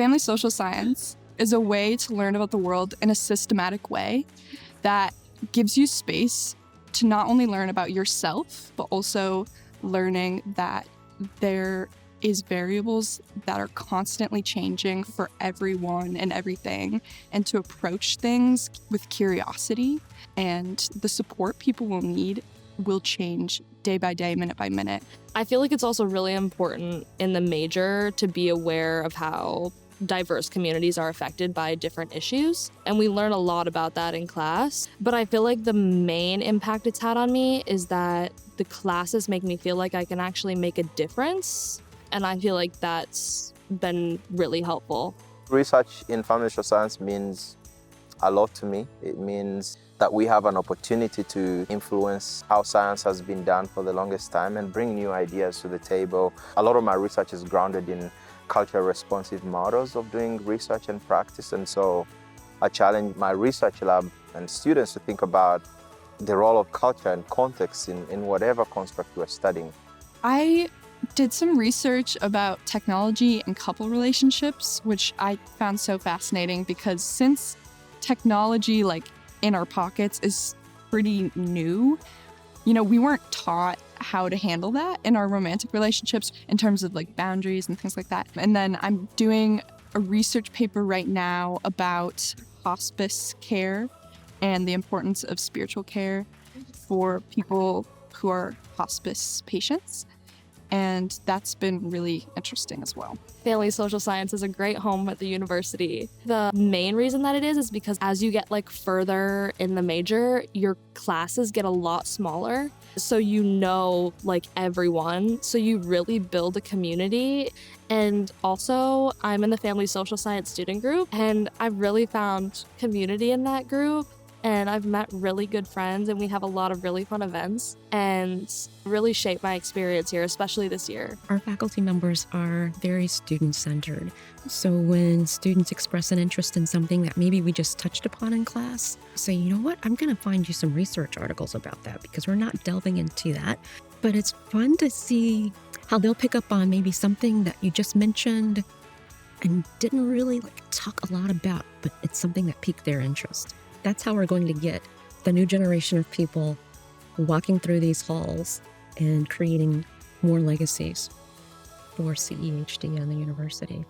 Family social science is a way to learn about the world in a systematic way that gives you space to not only learn about yourself, but also learning that there is variables that are constantly changing for everyone and everything, and to approach things with curiosity, and the support people will need will change day by day, minute by minute. I feel like it's also really important in the major to be aware of how diverse communities are affected by different issues. And we learn a lot about that in class. But I feel like the main impact it's had on me is that the classes make me feel like I can actually make a difference. And I feel like that's been really helpful. Research in family social science means a lot to me. It means that we have an opportunity to influence how science has been done for the longest time and bring new ideas to the table. A lot of my research is grounded in culturally responsive models of doing research and practice. And so I challenge my research lab and students to think about the role of culture and context in whatever construct we're studying. I did some research about technology and couple relationships, which I found so fascinating because since technology, like in our pockets, is pretty new, we weren't taught how to handle that in our romantic relationships in terms of like boundaries and things like that. And then I'm doing a research paper right now about hospice care and the importance of spiritual care for people who are hospice patients. And that's been really interesting as well. Family social science is a great home at the university. The main reason that it is because as you get further in the major, your classes get a lot smaller. So everyone. So you really build a community. And also, I'm in the family social science student group, and I've really found community in that group. And I've met really good friends, and we have a lot of really fun events, and really shaped my experience here, especially this year. Our faculty members are very student-centered. So when students express an interest in something that maybe we just touched upon in class, say, you know what, I'm going to find you some research articles about that because we're not delving into that. But it's fun to see how they'll pick up on maybe something that you just mentioned and didn't really talk a lot about, but it's something that piqued their interest. That's how we're going to get the new generation of people walking through these halls and creating more legacies for CEHD and the university.